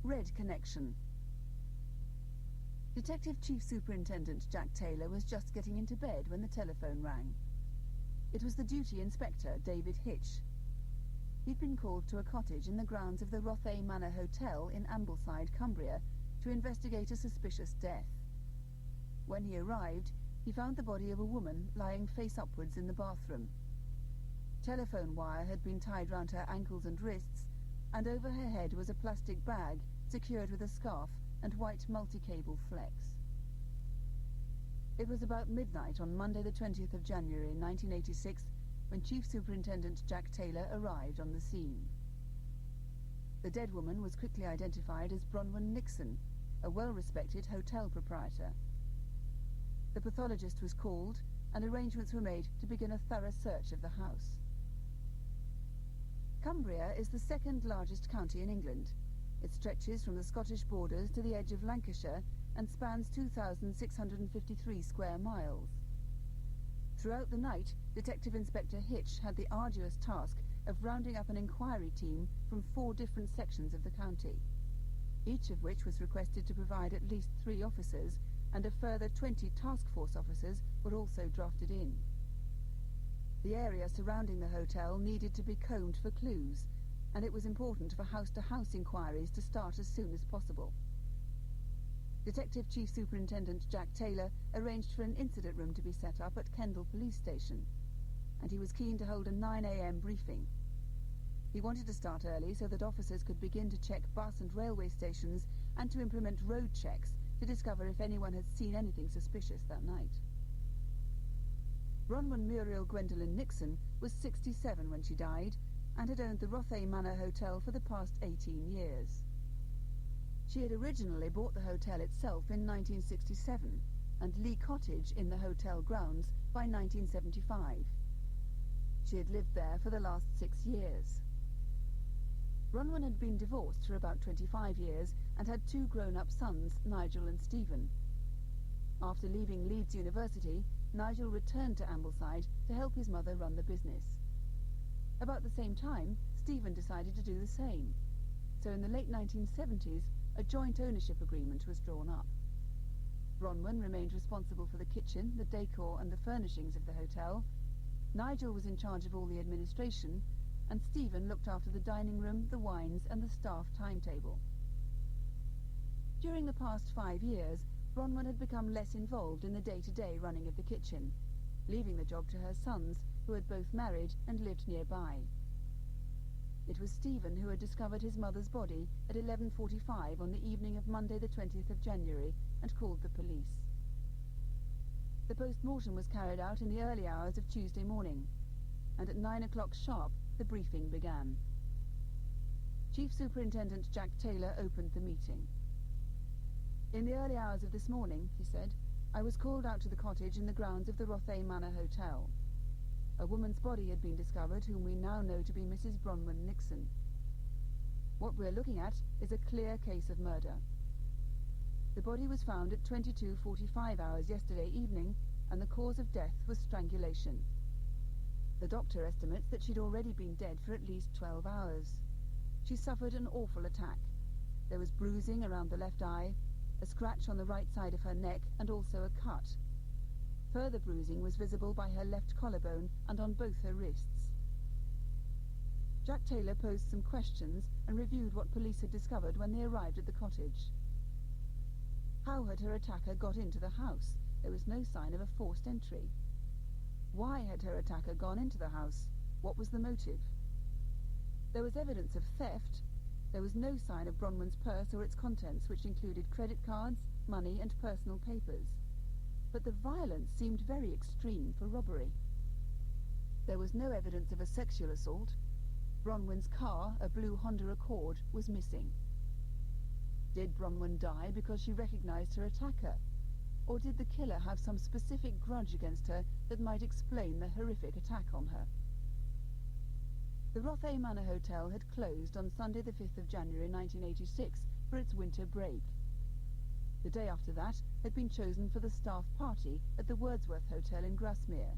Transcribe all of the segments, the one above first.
Red Connection. Detective Chief Superintendent Jack Taylor was just getting into bed when the telephone rang. It was the duty inspector, David Hitch. He'd been called to a cottage in the grounds of the Rothay Manor Hotel in Ambleside, Cumbria, to investigate a suspicious death. When he arrived, he found the body of a woman lying face upwards in the bathroom. Telephone wire had been tied round her ankles and wrists, and over her head was a plastic bag secured with a scarf and white multi-cable flex. It was about midnight on Monday the 20th of January 1986 when Chief Superintendent Jack Taylor arrived on the scene. The dead woman was quickly identified as Bronwyn Nixon, a well-respected hotel proprietor. The pathologist was called and arrangements were made to begin a thorough search of the house. Cumbria is the second largest county in England. It stretches from the Scottish borders to the edge of Lancashire and spans 2,653 square miles. Throughout the night, Detective Inspector Hitch had the arduous task of rounding up an inquiry team from 4 different sections of the county, each of which was requested to provide at least 3 officers, and a further 20 task force officers were also drafted in. The area surrounding the hotel needed to be combed for clues, and it was important for house-to-house inquiries to start as soon as possible. Detective Chief Superintendent Jack Taylor arranged for an incident room to be set up at Kendal Police Station, and he was keen to hold a 9 a.m. briefing. He wanted to start early so that officers could begin to check bus and railway stations and to implement road checks to discover if anyone had seen anything suspicious that night. Bronwyn Muriel Gwendolyn Nixon was 67 when she died, and had owned the Rothay Manor Hotel for the past 18 years. She had originally bought the hotel itself in 1967, and Lee Cottage in the hotel grounds by 1975. She had lived there for the last 6 years. Bronwyn had been divorced for about 25 years and had 2 grown-up sons, Nigel and Stephen. After leaving Leeds University, Nigel returned to Ambleside to help his mother run the business. About the same time, Stephen decided to do the same. So in the late 1970s, a joint ownership agreement was drawn up. Bronwyn remained responsible for the kitchen, the decor and the furnishings of the hotel. Nigel was in charge of all the administration, and Stephen looked after the dining room, the wines and the staff timetable. During the past 5 years, Bronwyn had become less involved in the day-to-day running of the kitchen, leaving the job to her sons, who had both married and lived nearby. It was Stephen who had discovered his mother's body at 11:45 on the evening of Monday the 20th of January and called the police. The post-mortem was carried out in the early hours of Tuesday morning, and at 9 o'clock sharp the briefing began. Chief Superintendent Jack Taylor opened the meeting. "In the early hours of this morning," he said, "I was called out to the cottage in the grounds of the Rothay Manor Hotel. A woman's body had been discovered whom we now know to be Mrs. Bronwyn Nixon. What we're looking at is a clear case of murder. The body was found at 22:45 hours yesterday evening, and the cause of death was strangulation. The doctor estimates that she'd already been dead for at least 12 hours. She suffered an awful attack. There was bruising around the left eye, a scratch on the right side of her neck, and also a cut. Further bruising was visible by her left collarbone and on both her wrists." Jack Taylor posed some questions and reviewed what police had discovered when they arrived at the cottage. How had her attacker got into the house? There was no sign of a forced entry. Why had her attacker gone into the house? What was the motive? There was evidence of theft. There was no sign of Bronwyn's purse or its contents, which included credit cards, money and personal papers. But the violence seemed very extreme for robbery. There was no evidence of a sexual assault. Bronwyn's car, a blue Honda Accord, was missing. Did Bronwyn die because she recognized her attacker? Or did the killer have some specific grudge against her that might explain the horrific attack on her? The Rothay Manor Hotel had closed on Sunday the 5th of January 1986 for its winter break. The day after that had been chosen for the staff party at the Wordsworth Hotel in Grasmere,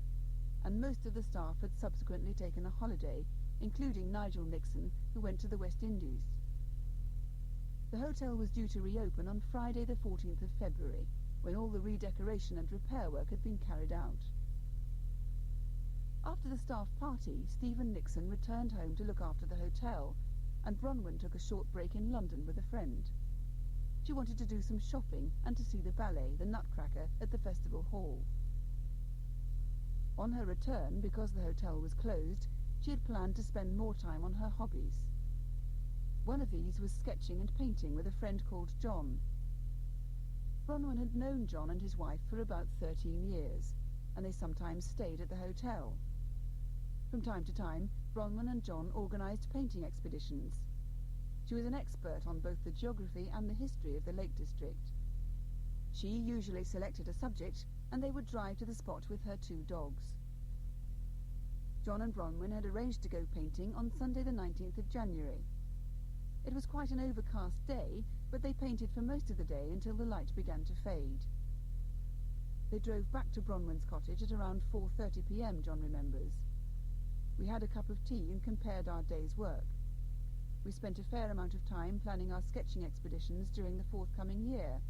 and most of the staff had subsequently taken a holiday, including Nigel Nixon, who went to the West Indies. The hotel was due to reopen on Friday the 14th of February, when all the redecoration and repair work had been carried out. After the staff party, Stephen Nixon returned home to look after the hotel, and Bronwyn took a short break in London with a friend. She wanted to do some shopping and to see the ballet, The Nutcracker, at the Festival Hall. On her return, because the hotel was closed, she had planned to spend more time on her hobbies. One of these was sketching and painting with a friend called John. Bronwyn had known John and his wife for about 13 years, and they sometimes stayed at the hotel. From time to time, Bronwyn and John organised painting expeditions. She was an expert on both the geography and the history of the Lake District. She usually selected a subject, and they would drive to the spot with her 2 dogs. John and Bronwyn had arranged to go painting on Sunday the 19th of January. It was quite an overcast day, but they painted for most of the day until the light began to fade. They drove back to Bronwyn's cottage at around 4:30 p.m, John remembers. We had a cup of tea and compared our day's work. We spent a fair amount of time planning our sketching expeditions during the forthcoming year.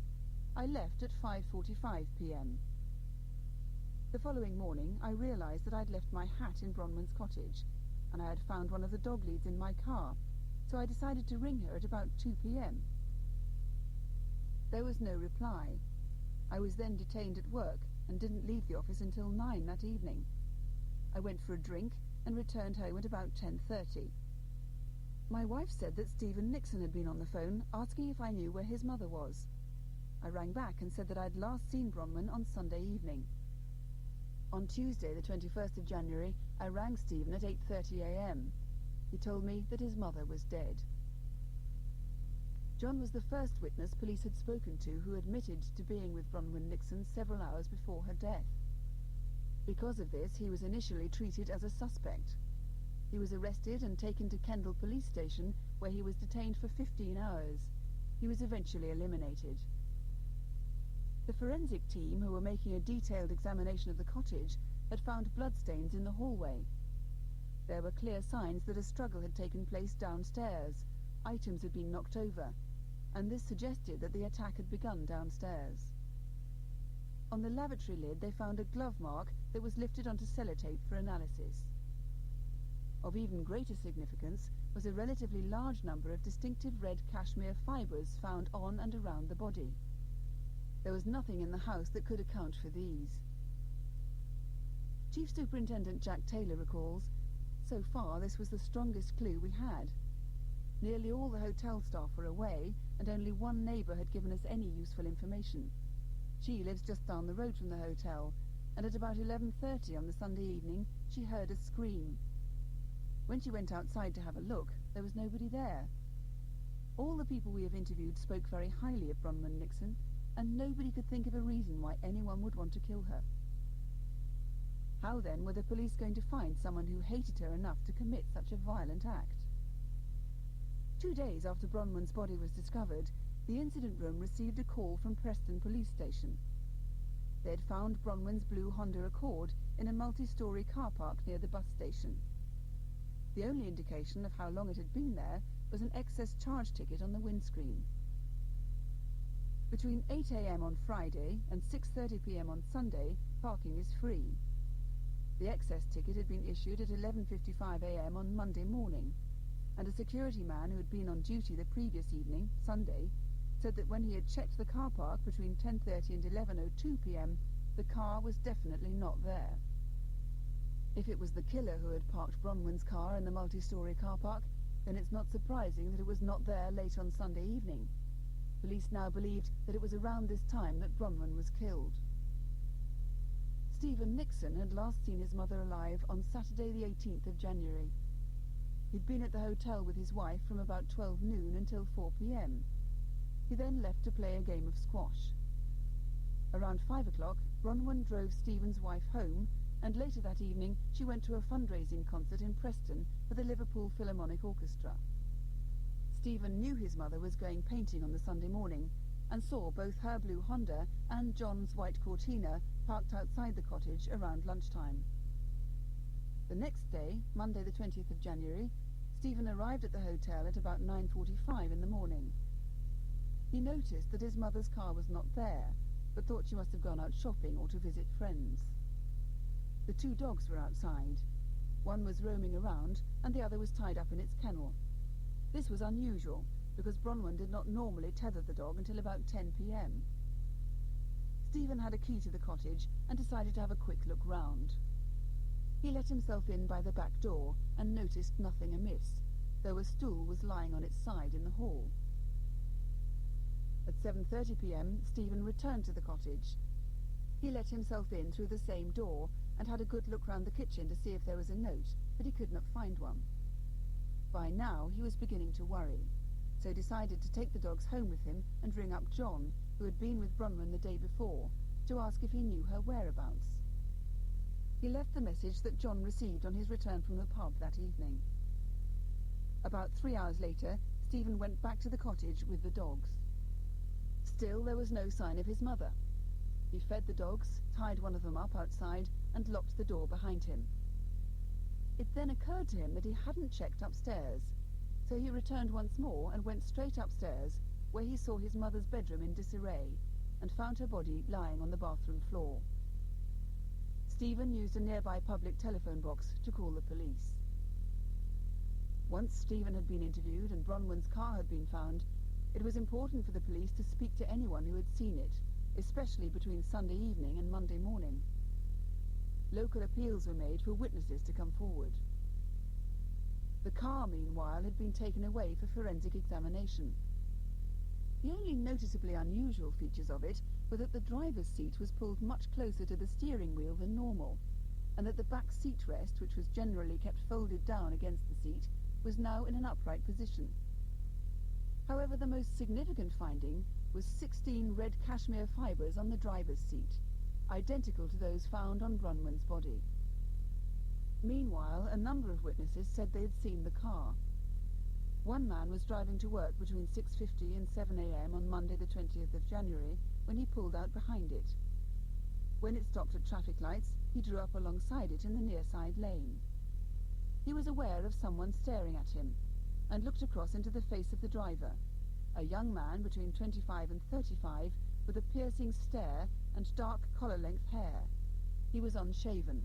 I left at 5:45 p.m. The following morning, I realised that I'd left my hat in Bronwyn's cottage, and I had found one of the dog leads in my car, so I decided to ring her at about 2 p.m. There was no reply. I was then detained at work and didn't leave the office until 9 that evening. I went for a drink and returned home at about 10:30. My wife said that Stephen Nixon had been on the phone asking if I knew where his mother was. I rang back and said that I'd last seen Bronwyn on Sunday evening. On Tuesday, the 21st of January, I rang Stephen at 8:30 a.m. He told me that his mother was dead. John was the first witness police had spoken to who admitted to being with Bronwyn Nixon several hours before her death. Because of this, he was initially treated as a suspect. He was arrested and taken to Kendal police station, where he was detained for 15 hours. He was eventually eliminated. The forensic team, who were making a detailed examination of the cottage, had found bloodstains in the hallway. There were clear signs that a struggle had taken place downstairs. Items had been knocked over, and this suggested that the attack had begun downstairs. On the lavatory lid, they found a glove mark that was lifted onto sellotape for analysis. Of even greater significance was a relatively large number of distinctive red cashmere fibres found on and around the body. There was nothing in the house that could account for these. Chief Superintendent Jack Taylor recalls, "So far this was the strongest clue we had. Nearly all the hotel staff were away, and only one neighbour had given us any useful information. She lives just down the road from the hotel, and at about 11:30 on the Sunday evening she heard a scream. When she went outside to have a look, there was nobody there. All the people we have interviewed spoke very highly of Bronwyn Nixon, and nobody could think of a reason why anyone would want to kill her." How then were the police going to find someone who hated her enough to commit such a violent act? 2 days after Bronwyn's body was discovered, the incident room received a call from Preston Police Station. They had found Bronwyn's blue Honda Accord in a multi-storey car park near the bus station. The only indication of how long it had been there was an excess charge ticket on the windscreen. Between 8 a.m. on Friday and 6:30 p.m. on Sunday, parking is free. The excess ticket had been issued at 11:55 a.m. on Monday morning, and a security man who had been on duty the previous evening, Sunday, said that when he had checked the car park between 10:30 and 11:02 p.m, the car was definitely not there. If it was the killer who had parked Bronwyn's car in the multi-storey car park, then it's not surprising that it was not there late on Sunday evening. Police now believed that it was around this time that Bronwyn was killed. Stephen Nixon had last seen his mother alive on Saturday the 18th of January. He'd been at the hotel with his wife from about 12 noon until 4 p.m. He then left to play a game of squash. Around 5 o'clock, Bronwyn drove Stephen's wife home, and later that evening she went to a fundraising concert in Preston for the Liverpool Philharmonic Orchestra. Stephen knew his mother was going painting on the Sunday morning, and saw both her blue Honda and John's white Cortina parked outside the cottage around lunchtime. The next day, Monday the 20th of January, Stephen arrived at the hotel at about 9:45 in the morning. He noticed that his mother's car was not there, but thought she must have gone out shopping or to visit friends. The 2 dogs were outside. One was roaming around, and the other was tied up in its kennel. This was unusual, because Bronwyn did not normally tether the dog until about 10 p.m. Stephen had a key to the cottage and decided to have a quick look round. He let himself in by the back door and noticed nothing amiss, though a stool was lying on its side in the hall. At 7:30 p.m, Stephen returned to the cottage. He let himself in through the same door and had a good look round the kitchen to see if there was a note, but he could not find one. By now he was beginning to worry, so decided to take the dogs home with him and ring up John, who had been with Bronwyn the day before, to ask if he knew her whereabouts. He left the message that John received on his return from the pub that evening. About 3 hours later, Stephen went back to the cottage with the dogs. Still, there was no sign of his mother. He fed the dogs, tied one of them up outside, and locked the door behind him. It then occurred to him that he hadn't checked upstairs, so he returned once more and went straight upstairs, where he saw his mother's bedroom in disarray, and found her body lying on the bathroom floor. Stephen used a nearby public telephone box to call the police. Once Stephen had been interviewed and Bronwyn's car had been found, it was important for the police to speak to anyone who had seen it, especially between Sunday evening and Monday morning. Local appeals were made for witnesses to come forward. The car, meanwhile, had been taken away for forensic examination. The only noticeably unusual features of it were that the driver's seat was pulled much closer to the steering wheel than normal, and that the back seat rest, which was generally kept folded down against the seat, was now in an upright position. However, the most significant finding was 16 red cashmere fibres on the driver's seat, identical to those found on Bronwyn's body. Meanwhile, a number of witnesses said they had seen the car. One man was driving to work between 6:50 and 7 a.m. on Monday the 20th of January when he pulled out behind it. When it stopped at traffic lights, he drew up alongside it in the near side lane. He was aware of someone staring at him, and looked across into the face of the driver, a young man between 25 and 35, with a piercing stare and dark collar-length hair. He was unshaven.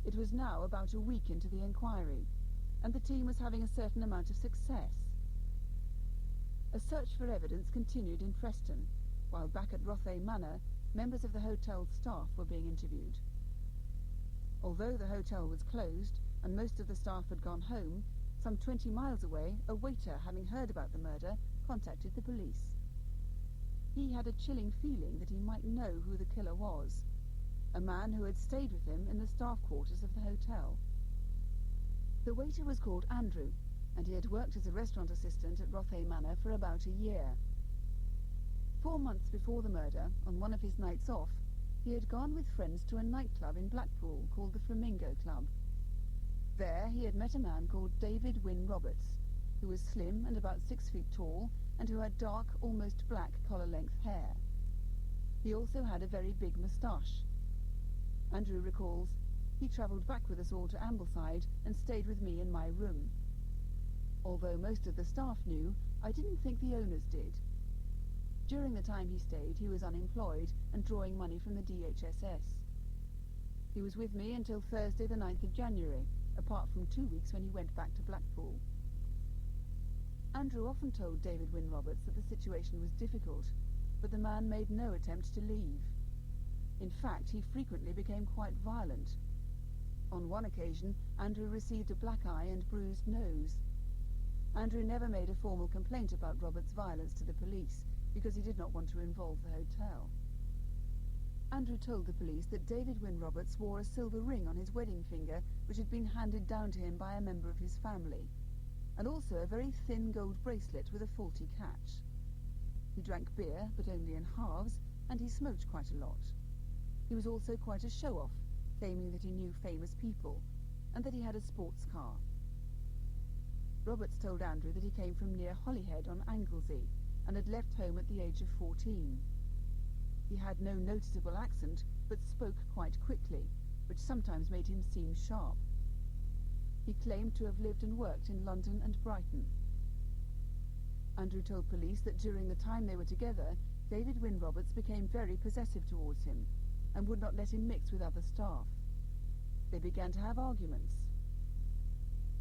It was now about a week into the inquiry, and the team was having a certain amount of success. A search for evidence continued in Preston, while back at Rothay Manor, members of the hotel's staff were being interviewed. Although the hotel was closed, and most of the staff had gone home, some 20 miles away, a waiter, having heard about the murder, contacted the police. He had a chilling feeling that he might know who the killer was, a man who had stayed with him in the staff quarters of the hotel. The waiter was called Andrew, and he had worked as a restaurant assistant at Rothay Manor for about a year. 4 months before the murder, on one of his nights off, he had gone with friends to a nightclub in Blackpool called the Flamingo Club. There he had met a man called David Wynne Roberts, who was slim and about 6 feet tall, and who had dark, almost black collar-length hair. He also had a very big moustache. Andrew recalls, "He travelled back with us all to Ambleside and stayed with me in my room. Although most of the staff knew, I didn't think the owners did. During the time he stayed, he was unemployed and drawing money from the DHSS. He was with me until Thursday the 9th of January, apart from 2 weeks when he went back to Blackpool." Andrew often told David Wynne Roberts that the situation was difficult, but the man made no attempt to leave. In fact, he frequently became quite violent. On one occasion, Andrew received a black eye and bruised nose. Andrew never made a formal complaint about Roberts' violence to the police, because he did not want to involve the hotel. Andrew told the police that David Wynne Roberts wore a silver ring on his wedding finger, which had been handed down to him by a member of his family, and also a very thin gold bracelet with a faulty catch. He drank beer, but only in halves, and he smoked quite a lot. He was also quite a show-off, claiming that he knew famous people, and that he had a sports car. Roberts told Andrew that he came from near Holyhead on Anglesey, and had left home at the age of 14. He had no noticeable accent, but spoke quite quickly, which sometimes made him seem sharp. He claimed to have lived and worked in London and Brighton. Andrew told police that during the time they were together, David Wynne Roberts became very possessive towards him and would not let him mix with other staff. They began to have arguments.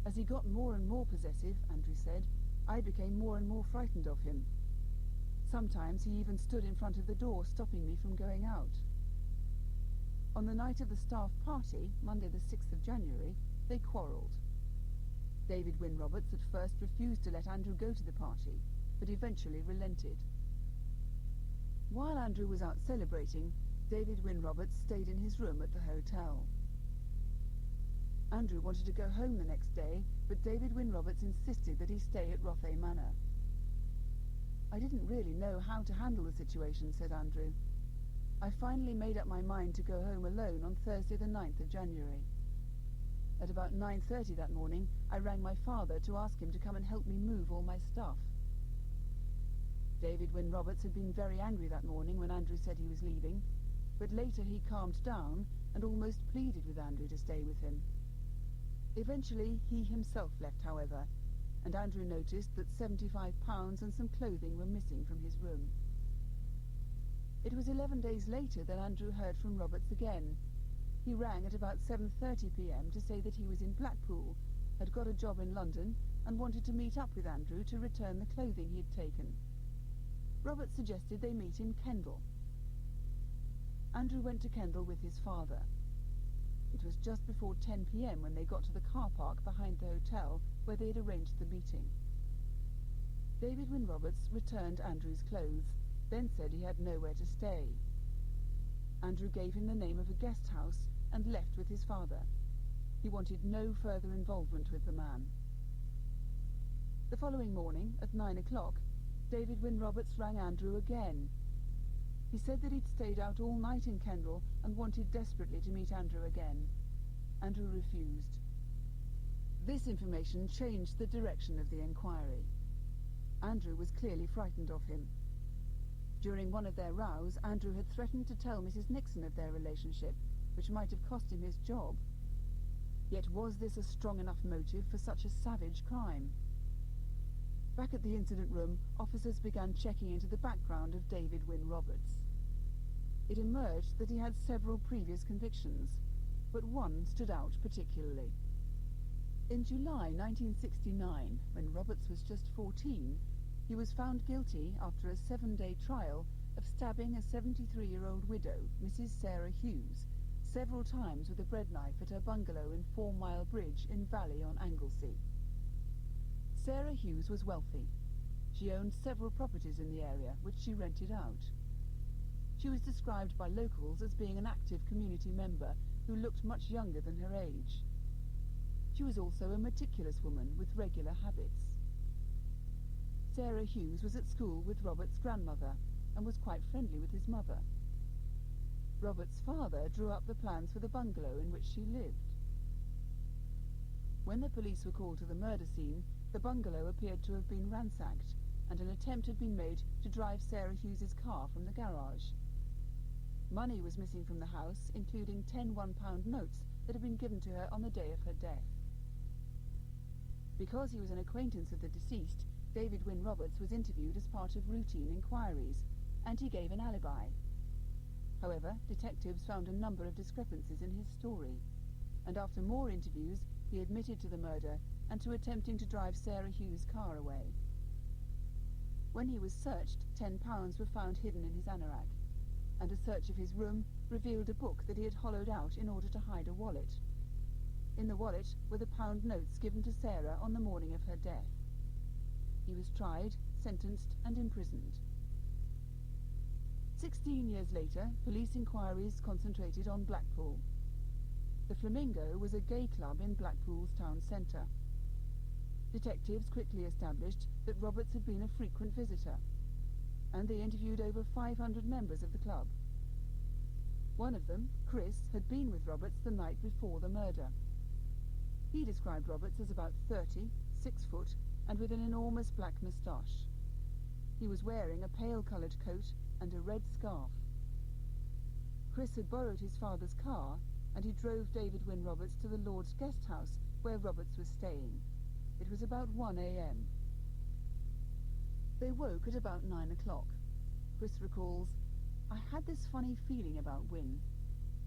As he got more and more possessive, Andrew said, I became more and more frightened of him. Sometimes he even stood in front of the door, stopping me from going out. On the night of the staff party, Monday the 6th of January, they quarrelled. David Wynne Roberts at first refused to let Andrew go to the party, but eventually relented. While Andrew was out celebrating, David Wynne Roberts stayed in his room at the hotel. Andrew wanted to go home the next day, but David Wynne Roberts insisted that he stay at Rothay Manor. I didn't really know how to handle the situation, said Andrew. I finally made up my mind to go home alone on Thursday the 9th of January. At about 9:30 that morning, I rang my father to ask him to come and help me move all my stuff. David Wynne Roberts had been very angry that morning when Andrew said he was leaving, but later he calmed down and almost pleaded with Andrew to stay with him. Eventually, he himself left, however, and Andrew noticed that £75 and some clothing were missing from his room. It was 11 days later that Andrew heard from Roberts again. He rang at about 7:30 p.m. to say that he was in Blackpool, had got a job in London, and wanted to meet up with Andrew to return the clothing he had taken. Roberts suggested they meet in Kendal. Andrew went to Kendal with his father. It was just before 10 p.m. when they got to the car park behind the hotel where they had arranged the meeting. David Wynne Roberts returned Andrew's clothes, then said he had nowhere to stay. Andrew gave him the name of a guest house and left with his father. He wanted no further involvement with the man. The following morning, at 9 o'clock, David Wynne Roberts rang Andrew again. He said that he'd stayed out all night in Kendal and wanted desperately to meet Andrew again. Andrew refused. This information changed the direction of the inquiry. Andrew was clearly frightened of him. During one of their rows, Andrew had threatened to tell Mrs. Nixon of their relationship, which might have cost him his job. Yet was this a strong enough motive for such a savage crime? Back at the incident room, officers began checking into the background of David Wynne Roberts. It emerged that he had several previous convictions, but one stood out particularly. In July 1969, when Roberts was just 14, he was found guilty, after a 7-day trial, of stabbing a 73-year-old widow, Mrs. Sarah Hughes, several times with a bread knife at her bungalow in 4 Mile Bridge in Valley on Anglesey. Sarah Hughes was wealthy. She owned several properties in the area, which she rented out. She was described by locals as being an active community member who looked much younger than her age. She was also a meticulous woman with regular habits. Sarah Hughes was at school with Robert's grandmother and was quite friendly with his mother. Robert's father drew up the plans for the bungalow in which she lived. When the police were called to the murder scene, the bungalow appeared to have been ransacked, and an attempt had been made to drive Sarah Hughes's car from the garage. Money was missing from the house, including 10 £1 notes that had been given to her on the day of her death. Because he was an acquaintance of the deceased, David Wynne Roberts was interviewed as part of routine inquiries, and he gave an alibi. However, detectives found a number of discrepancies in his story, and after more interviews, he admitted to the murder and to attempting to drive Sarah Hughes' car away. When he was searched, £10 were found hidden in his anorak, and a search of his room revealed a book that he had hollowed out in order to hide a wallet. In the wallet were the pound notes given to Sarah on the morning of her death. He was tried, sentenced, and imprisoned. 16 years later, police inquiries concentrated on Blackpool. The Flamingo was a gay club in Blackpool's town centre. Detectives quickly established that Roberts had been a frequent visitor, and they interviewed over 500 members of the club. One of them, Chris, had been with Roberts the night before the murder. He described Roberts as about 30, 6 foot, and with an enormous black moustache. He was wearing a pale-coloured coat and a red scarf. Chris had borrowed his father's car, and he drove David Wynne Roberts to the Lord's guest house where Roberts was staying. It was about 1 a.m. They woke at about 9 o'clock. Chris recalls, "I had this funny feeling about Wynne.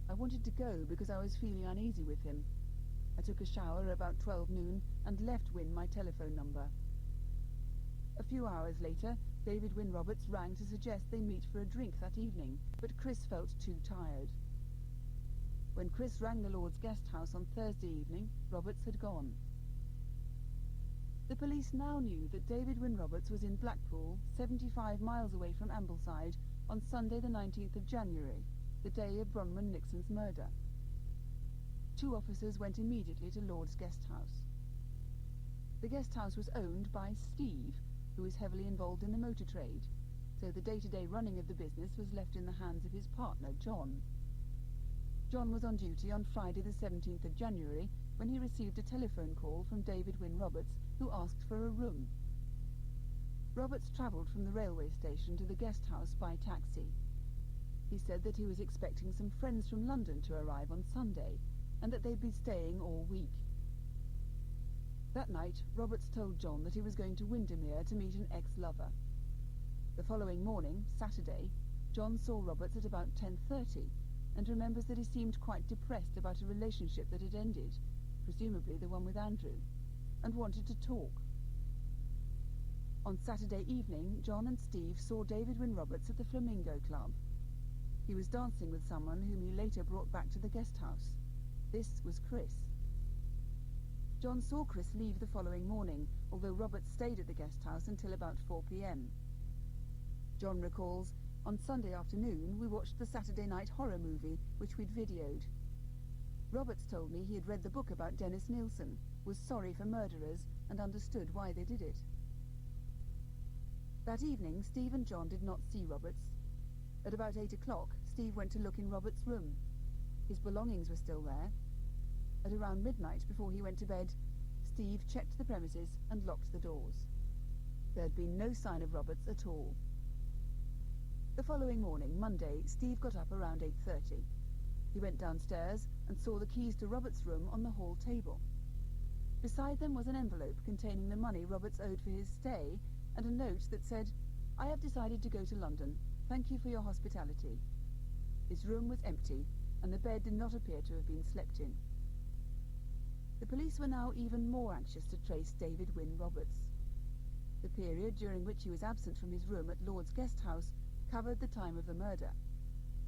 I wanted to go because I was feeling uneasy with him. I took a shower about 12 noon and left Wynne my telephone number." A few hours later, David Wynne Roberts rang to suggest they meet for a drink that evening, but Chris felt too tired. When Chris rang the Lord's Guest House on Thursday evening, Roberts had gone. The police now knew that David Wynne Roberts was in Blackpool, 75 miles away from Ambleside, on Sunday the 19th of January, the day of Bronwyn Nixon's murder. 2 officers went immediately to Lord's Guest House. The guest house was owned by Steve, who was heavily involved in the motor trade, so the day-to-day running of the business was left in the hands of his partner, John. John was on duty on Friday the 17th of January when he received a telephone call from David Wynne Roberts, who asked for a room. Roberts travelled from the railway station to the guest house by taxi. He said that he was expecting some friends from London to arrive on Sunday, and that they'd be staying all week. That night, Roberts told John that he was going to Windermere to meet an ex-lover. The following morning, Saturday, John saw Roberts at about 10:30, and remembers that he seemed quite depressed about a relationship that had ended, presumably the one with Andrew, and wanted to talk. On Saturday evening, John and Steve saw David Wynne Roberts at the Flamingo Club. He was dancing with someone whom he later brought back to the guest house. This was Chris. John saw Chris leave the following morning, although Roberts stayed at the guest house until about 4 p.m. John recalls, "On Sunday afternoon we watched the Saturday night horror movie, which we'd videoed. Roberts told me he had read the book about Dennis Nielsen, was sorry for murderers, and understood why they did it." That evening, Steve and John did not see Roberts. At about 8 o'clock, Steve went to look in Roberts' room. His belongings were still there. At around midnight, before he went to bed, Steve checked the premises and locked the doors. There had been no sign of Roberts at all. The following morning, Monday, Steve got up around 8:30. He went downstairs and saw the keys to Roberts' room on the hall table. Beside them was an envelope containing the money Roberts owed for his stay, and a note that said, "I have decided to go to London. Thank you for your hospitality." His room was empty, and the bed did not appear to have been slept in. The police were now even more anxious to trace David Wynne Roberts. The period during which he was absent from his room at Lord's Guest House covered the time of the murder,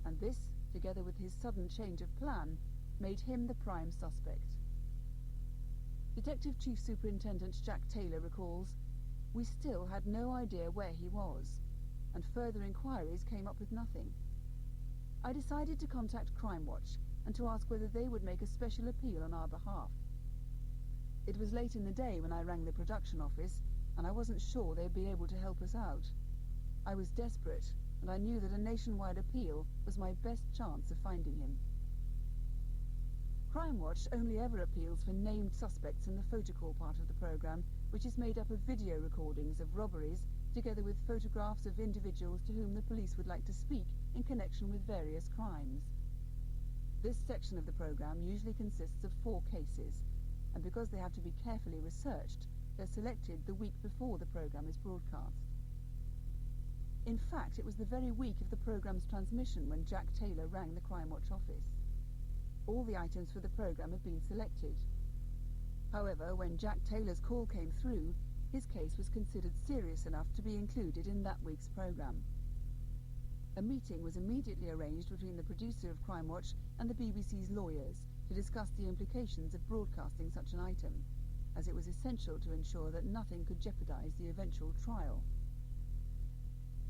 and this, together with his sudden change of plan, made him the prime suspect. Detective Chief Superintendent Jack Taylor recalls, "We still had no idea where he was, and further inquiries came up with nothing. I decided to contact Crimewatch and to ask whether they would make a special appeal on our behalf. It was late in the day when I rang the production office, and I wasn't sure they'd be able to help us out. I was desperate, and I knew that a nationwide appeal was my best chance of finding him." Crimewatch only ever appeals for named suspects in the photocall part of the programme, which is made up of video recordings of robberies, together with photographs of individuals to whom the police would like to speak in connection with various crimes. This section of the programme usually consists of 4 cases, and because they have to be carefully researched, they're selected the week before the programme is broadcast. In fact, it was the very week of the programme's transmission when Jack Taylor rang the Crimewatch office. All the items for the programme had been selected. However, when Jack Taylor's call came through, his case was considered serious enough to be included in that week's programme. A meeting was immediately arranged between the producer of Crimewatch and the BBC's lawyers to discuss the implications of broadcasting such an item, as it was essential to ensure that nothing could jeopardise the eventual trial.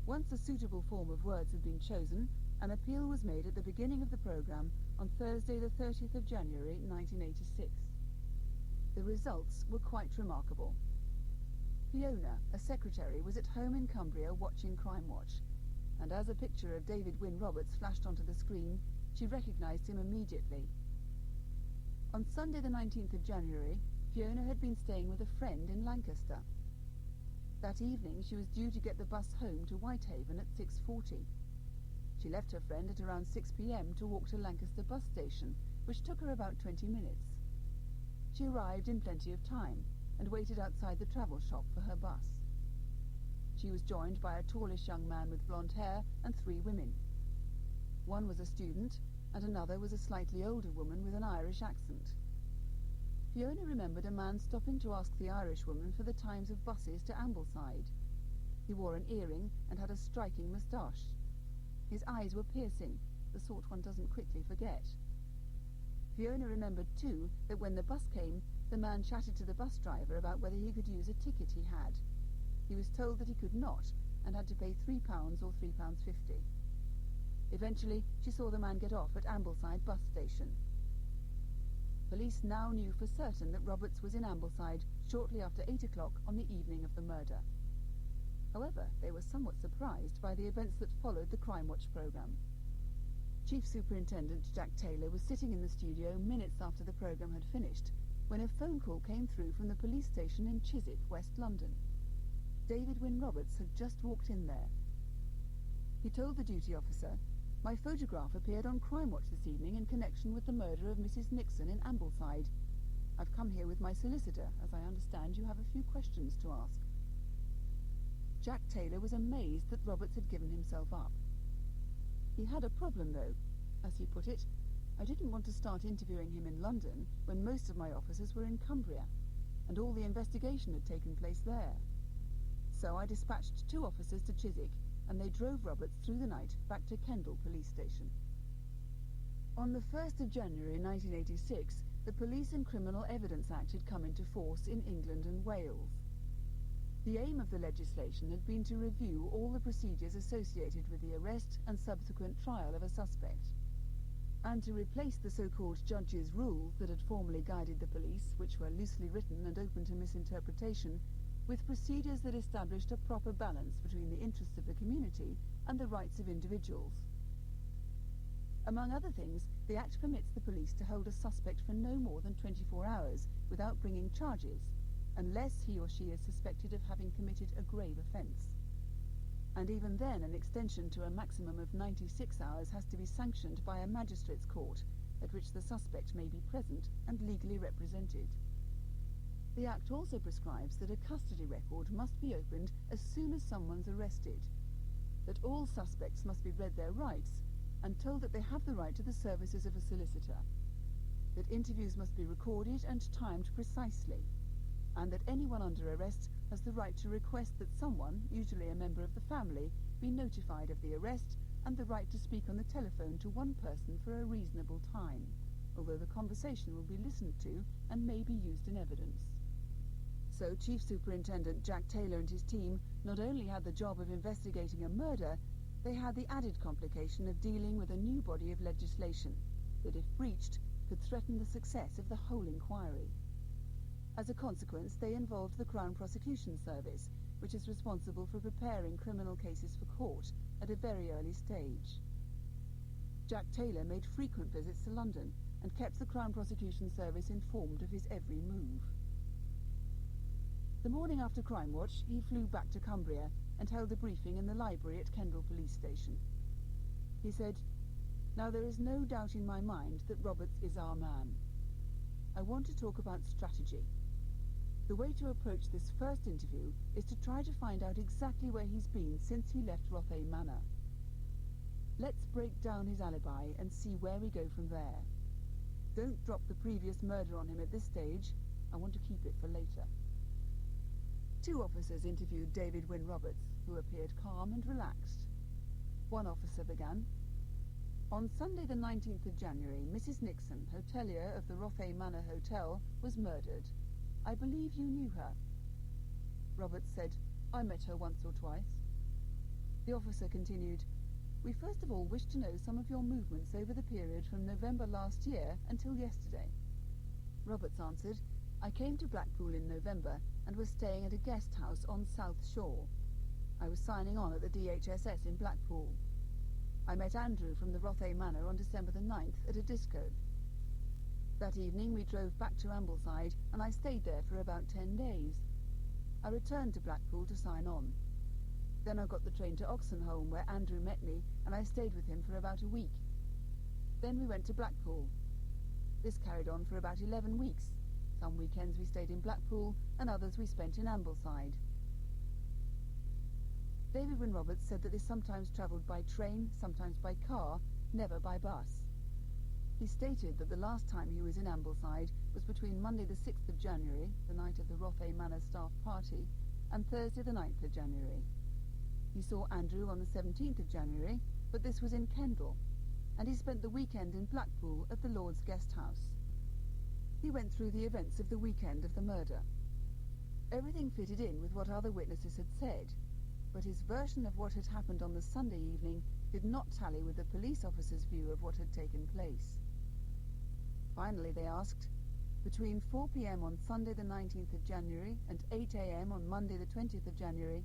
Once a suitable form of words had been chosen, an appeal was made at the beginning of the programme on Thursday the 30th of January 1986. The results were quite remarkable. Fiona, a secretary, was at home in Cumbria watching Crimewatch, and as a picture of David Wynne Roberts flashed onto the screen, she recognised him immediately. On Sunday the 19th of January, Fiona had been staying with a friend in Lancaster. That evening she was due to get the bus home to Whitehaven at 6:40. She left her friend at around 6 p.m. to walk to Lancaster bus station, which took her about 20 minutes. She arrived in plenty of time, and waited outside the travel shop for her bus. she was joined by a tallish young man with blonde hair and 3 women. One was a student, and another was a slightly older woman with an Irish accent. Fiona remembered a man stopping to ask the Irish woman for the times of buses to Ambleside. He wore an earring and had a striking moustache. His eyes were piercing, the sort one doesn't quickly forget. Fiona remembered, too, that when the bus came, the man chatted to the bus driver about whether he could use a ticket he had. He was told that he could not, and had to pay £3 or £3.50. Eventually, she saw the man get off at Ambleside bus station. Police now knew for certain that Roberts was in Ambleside shortly after 8 o'clock on the evening of the murder. However, they were somewhat surprised by the events that followed the Crimewatch programme. Chief Superintendent Jack Taylor was sitting in the studio minutes after the programme had finished, when a phone call came through from the police station in Chiswick, West London. David Wynne Roberts had just walked in there. He told the duty officer, "My photograph appeared on Crimewatch this evening in connection with the murder of Mrs. Nixon in Ambleside. I've come here with my solicitor, as I understand you have a few questions to ask." Jack Taylor was amazed that Roberts had given himself up. He had a problem, though. As he put it, "I didn't want to start interviewing him in London when most of my officers were in Cumbria, and all the investigation had taken place there. So I dispatched 2 officers to Chiswick, and they drove Roberts through the night back to Kendal police station." On the 1st of January 1986, the Police and Criminal Evidence Act had come into force in England and Wales. The aim of the legislation had been to review all the procedures associated with the arrest and subsequent trial of a suspect, and to replace the so-called judge's rules that had formerly guided the police, which were loosely written and open to misinterpretation, with procedures that established a proper balance between the interests of the community and the rights of individuals. Among other things, the Act permits the police to hold a suspect for no more than 24 hours without bringing charges, unless he or she is suspected of having committed a grave offence. And even then, an extension to a maximum of 96 hours has to be sanctioned by a magistrate's court, at which the suspect may be present and legally represented. The Act also prescribes that a custody record must be opened as soon as someone's arrested, that all suspects must be read their rights and told that they have the right to the services of a solicitor, that interviews must be recorded and timed precisely, and that anyone under arrest has the right to request that someone, usually a member of the family, be notified of the arrest, and the right to speak on the telephone to one person for a reasonable time, although the conversation will be listened to and may be used in evidence. So Chief Superintendent Jack Taylor and his team not only had the job of investigating a murder, they had the added complication of dealing with a new body of legislation that, if breached, could threaten the success of the whole inquiry. As a consequence, they involved the Crown Prosecution Service, which is responsible for preparing criminal cases for court at a very early stage. Jack Taylor made frequent visits to London and kept the Crown Prosecution Service informed of his every move. The morning after Crimewatch, he flew back to Cumbria and held a briefing in the library at Kendal Police Station. He said, "Now there is no doubt in my mind that Roberts is our man. I want to talk about strategy. The way to approach this first interview is to try to find out exactly where he's been since he left Rothay Manor. Let's break down his alibi and see where we go from there. Don't drop the previous murder on him at this stage. I want to keep it for later." 2 officers interviewed David Wynne Roberts, who appeared calm and relaxed. One officer began, "On Sunday the 19th of January, Mrs. Nixon, hotelier of the Rothay Manor Hotel, was murdered. I believe you knew her." Roberts said, "I met her once or twice." The officer continued, "We first of all wish to know some of your movements over the period from November last year until yesterday." Roberts answered, "I came to Blackpool in November and was staying at a guest house on South Shore. I was signing on at the DHSS in Blackpool. I met Andrew from the Rothay Manor on December the 9th at a disco. That evening we drove back to Ambleside and I stayed there for about 10 days. I returned to Blackpool to sign on. Then I got the train to Oxenholme where Andrew met me and I stayed with him for about a week. Then we went to Blackpool. This carried on for about 11 weeks. Some weekends we stayed in Blackpool and others we spent in Ambleside." David Wynne Roberts said that they sometimes travelled by train, sometimes by car, never by bus. He stated that the last time he was in Ambleside was between Monday the 6th of January, the night of the Rothay Manor staff party, and Thursday the 9th of January. He saw Andrew on the 17th of January, but this was in Kendal, and he spent the weekend in Blackpool at the Lord's Guest House. He went through the events of the weekend of the murder. Everything fitted in with what other witnesses had said, but his version of what had happened on the Sunday evening did not tally with the police officer's view of what had taken place. Finally, they asked, between 4 p.m. on Sunday the 19th of January and 8 a.m. on Monday the 20th of January,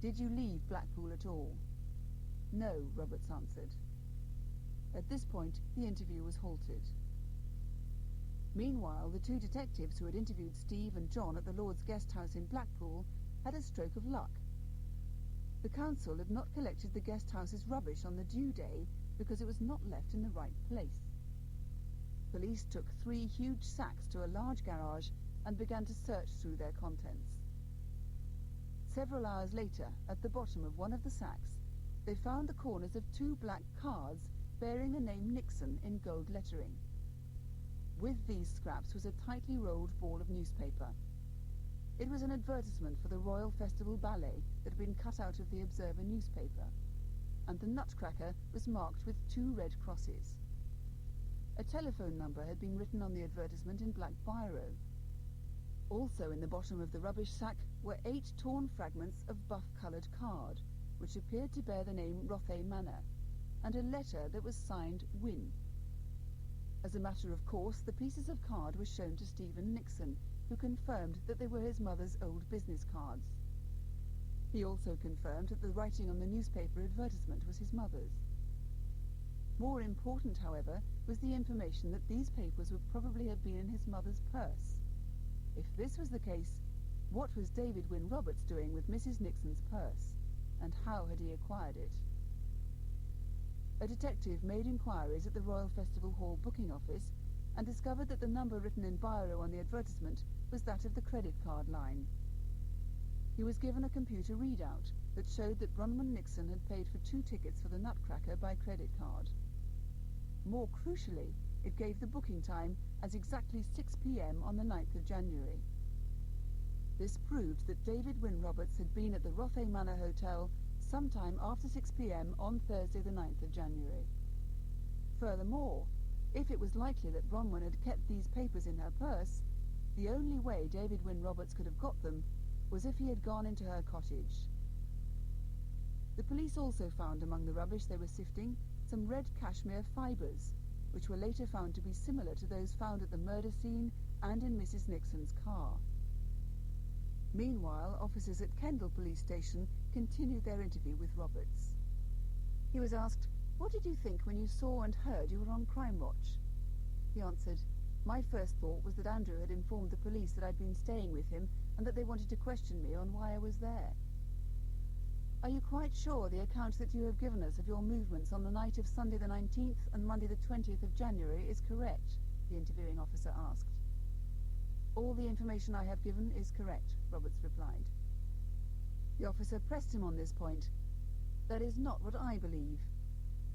did you leave Blackpool at all? No, Roberts answered. At this point, the interview was halted. Meanwhile, the two detectives who had interviewed Steve and John at the Lord's Guest House in Blackpool had a stroke of luck. The council had not collected the guest house's rubbish on the due day because it was not left in the right place. Police took 3 huge sacks to a large garage and began to search through their contents. Several hours later, at the bottom of one of the sacks, they found the corners of 2 black cards bearing the name Nixon in gold lettering. With these scraps was a tightly rolled ball of newspaper. It was an advertisement for the Royal Festival Ballet that had been cut out of the Observer newspaper, and the Nutcracker was marked with 2 red crosses. A telephone number had been written on the advertisement in black biro. Also in the bottom of the rubbish sack were 8 torn fragments of buff-coloured card, which appeared to bear the name Rothay Manor, and a letter that was signed Wynne. As a matter of course, the pieces of card were shown to Stephen Nixon, who confirmed that they were his mother's old business cards. He also confirmed that the writing on the newspaper advertisement was his mother's. More important, however, was the information that these papers would probably have been in his mother's purse. If this was the case, what was David Wynne Roberts doing with Mrs. Nixon's purse, and how had he acquired it? A detective made inquiries at the Royal Festival Hall booking office and discovered that the number written in biro on the advertisement was that of the credit card line. He was given a computer readout that showed that Bronwyn Nixon had paid for 2 tickets for the Nutcracker by credit card. More crucially, it gave the booking time as exactly 6 p.m. on the 9th of January. This proved that David Wynne Roberts had been at the Rothay Manor Hotel sometime after 6 p.m. on Thursday the 9th of January. Furthermore, if it was likely that Bronwyn had kept these papers in her purse, the only way David Wynne Roberts could have got them was if he had gone into her cottage. The police also found among the rubbish they were sifting some red cashmere fibres, which were later found to be similar to those found at the murder scene and in Mrs. Nixon's car. Meanwhile, officers at Kendal Police Station continued their interview with Roberts. He was asked, "What did you think when you saw and heard you were on Crimewatch?" He answered, "My first thought was that Andrew had informed the police that I'd been staying with him and that they wanted to question me on why I was there." "Are you quite sure the account that you have given us of your movements on the night of Sunday the 19th and Monday the 20th of January is correct?" the interviewing officer asked. "All the information I have given is correct," Roberts replied. The officer pressed him on this point. "That is not what I believe.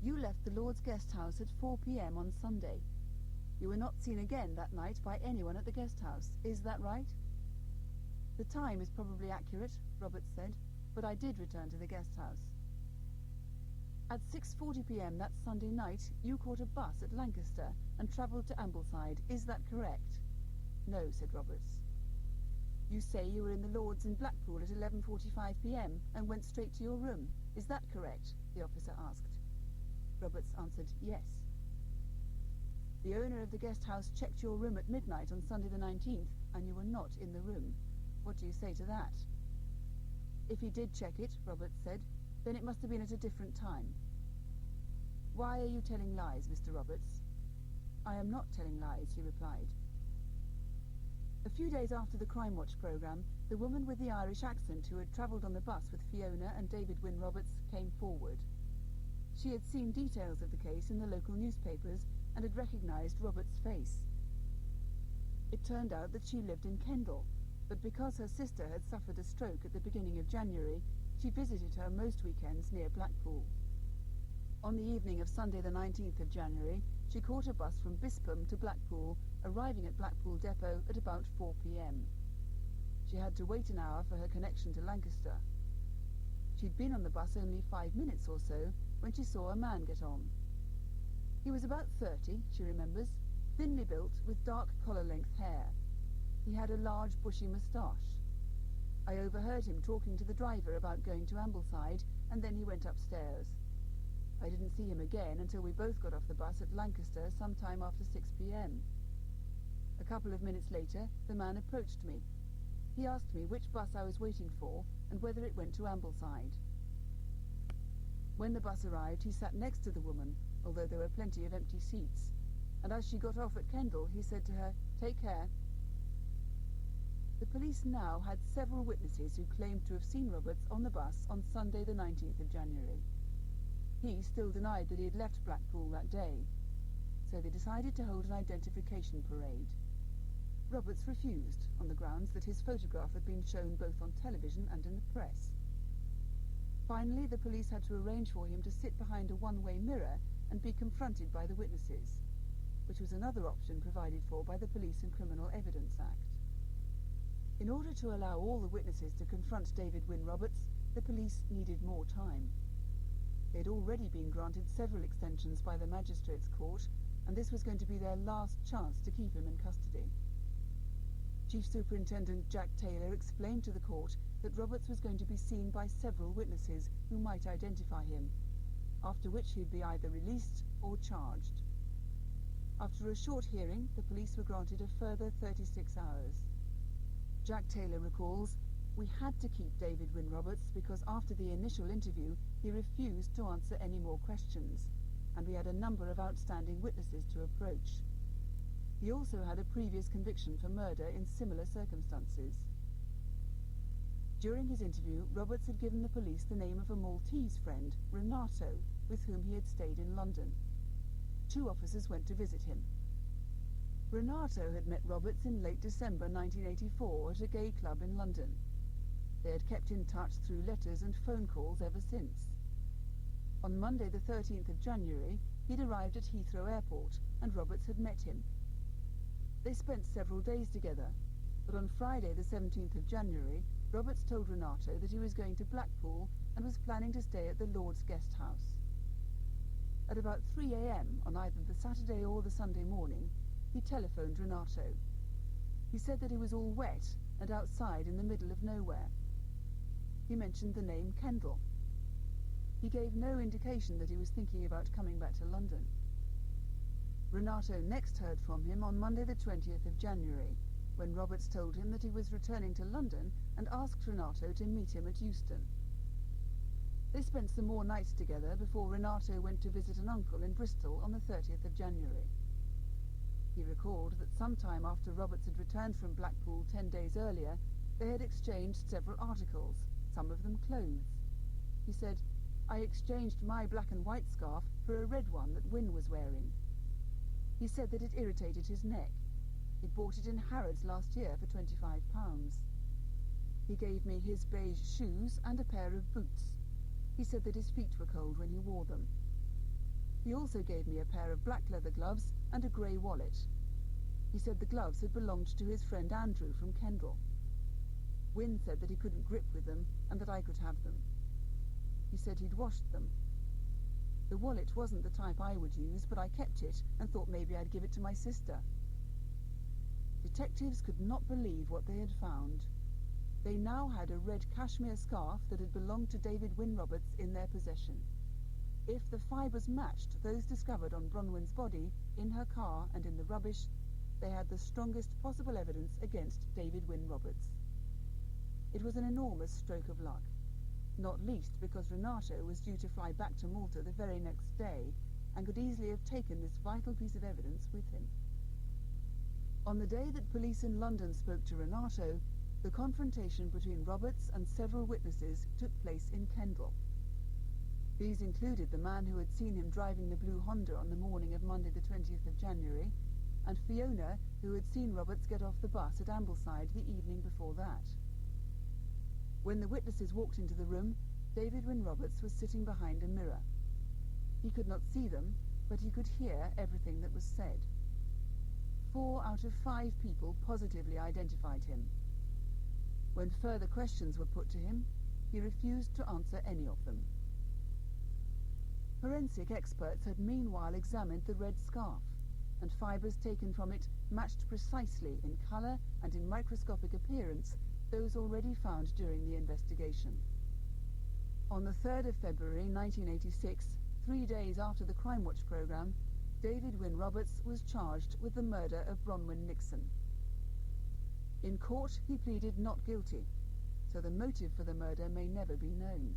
You left the Lord's Guest House at 4 p.m. on Sunday. You were not seen again that night by anyone at the guest house. Is that right?" "The time is probably accurate," Roberts said, "but I did return to the guest house." "At 6:40 p.m. that Sunday night, you caught a bus at Lancaster and travelled to Ambleside. Is that correct?" "No," said Roberts. "You say you were in the Lord's in Blackpool at 11:45 p.m. and went straight to your room. Is that correct?" the officer asked. Roberts answered yes. "The owner of the guest house checked your room at midnight on Sunday the 19th, and you were not in the room. What do you say to that?" "If he did check it," Roberts said, "then it must have been at a different time." "Why are you telling lies, Mr. Roberts?" "I am not telling lies," he replied. A few days after the Crimewatch programme, the woman with the Irish accent who had travelled on the bus with Fiona and David Wynne Roberts came forward. She had seen details of the case in the local newspapers and had recognised Roberts' face. It turned out that she lived in Kendal, but because her sister had suffered a stroke at the beginning of January, She visited her most weekends near Blackpool. On the evening of Sunday the 19th of January, she caught a bus from Bispam to Blackpool, arriving at Blackpool depot at about 4 p.m. She had to wait an hour for her connection to Lancaster. She'd been on the bus only 5 minutes or so when she saw a man get on. He was about 30, she remembers, thinly built with dark collar-length hair. He had a large bushy moustache. I overheard him talking to the driver about going to Ambleside, and then he went upstairs. I didn't see him again until we both got off the bus at Lancaster sometime after 6 p.m. A couple of minutes later, the man approached me. He asked me which bus I was waiting for and whether it went to Ambleside. When the bus arrived, he sat next to the woman, although there were plenty of empty seats, and as she got off at Kendal, he said to her, "Take care." The police now had several witnesses who claimed to have seen Roberts on the bus on Sunday the 19th of January. He still denied that he had left Blackpool that day, so they decided to hold an identification parade. Roberts refused, on the grounds that his photograph had been shown both on television and in the press. Finally, the police had to arrange for him to sit behind a one-way mirror and be confronted by the witnesses, which was another option provided for by the Police and Criminal Evidence Act. In order to allow all the witnesses to confront David Wynne Roberts, the police needed more time. They had already been granted several extensions by the Magistrates' Court, and this was going to be their last chance to keep him in custody. Chief Superintendent Jack Taylor explained to the court that Roberts was going to be seen by several witnesses who might identify him, after which he'd be either released or charged. After a short hearing, the police were granted a further 36 hours. Jack Taylor recalls, "We had to keep David Wynne Roberts because after the initial interview he refused to answer any more questions, and we had a number of outstanding witnesses to approach. He also had a previous conviction for murder in similar circumstances." During his interview, Roberts had given the police the name of a Maltese friend, Renato, with whom he had stayed in London. 2 officers went to visit him. Renato had met Roberts in late December 1984 at a gay club in London. They had kept in touch through letters and phone calls ever since. On Monday the 13th of January, he'd arrived at Heathrow Airport, and Roberts had met him. They spent several days together, but on Friday the 17th of January, Roberts told Renato that he was going to Blackpool and was planning to stay at the Lord's Guest House. At about 3 a.m. on either the Saturday or the Sunday morning, he telephoned Renato. He said that he was all wet and outside in the middle of nowhere. He mentioned the name Kendal. He gave no indication that he was thinking about coming back to London. Renato next heard from him on Monday the 20th of January, when Roberts told him that he was returning to London and asked Renato to meet him at Euston. They spent some more nights together before Renato went to visit an uncle in Bristol on the 30th of January. He recalled that sometime after Roberts had returned from Blackpool 10 days earlier, they had exchanged several articles, some of them clothes. He said, "I exchanged my black and white scarf for a red one that Wynne was wearing." He said that it irritated his neck. He'd bought it in Harrods last year for £25. He gave me his beige shoes and a pair of boots. He said that his feet were cold when he wore them. He also gave me a pair of black leather gloves and a grey wallet. He said the gloves had belonged to his friend Andrew from Kendal. Wynne said that he couldn't grip with them and that I could have them. He said he'd washed them. The wallet wasn't the type I would use, but I kept it and thought maybe I'd give it to my sister. Detectives could not believe what they had found. They now had a red cashmere scarf that had belonged to David Wynne Roberts in their possession. If the fibres matched those discovered on Bronwyn's body, in her car and in the rubbish, they had the strongest possible evidence against David Wynne Roberts. It was an enormous stroke of luck, not least because Renato was due to fly back to Malta the very next day and could easily have taken this vital piece of evidence with him. On the day that police in London spoke to Renato, the confrontation between Roberts and several witnesses took place in Kendal. These included the man who had seen him driving the blue Honda on the morning of Monday the 20th of January, and Fiona, who had seen Roberts get off the bus at Ambleside the evening before that. When the witnesses walked into the room, David Wynne Roberts was sitting behind a mirror. He could not see them, but he could hear everything that was said. 4 out of 5 people positively identified him. When further questions were put to him, he refused to answer any of them. Forensic experts had meanwhile examined the red scarf, and fibres taken from it matched precisely in colour and in microscopic appearance those already found during the investigation. On the 3rd of February 1986, 3 days after the Crimewatch programme, David Wynne Roberts was charged with the murder of Bronwyn Nixon. In court, he pleaded not guilty, so the motive for the murder may never be known.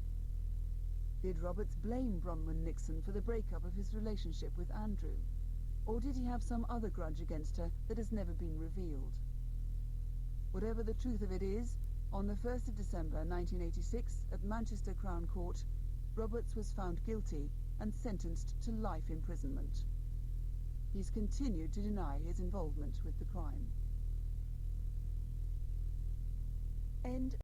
Did Roberts blame Bronwyn Nixon for the breakup of his relationship with Andrew? Or did he have some other grudge against her that has never been revealed? Whatever the truth of it is, on the 1st of December 1986, at Manchester Crown Court, Roberts was found guilty and sentenced to life imprisonment. He's continued to deny his involvement with the crime. End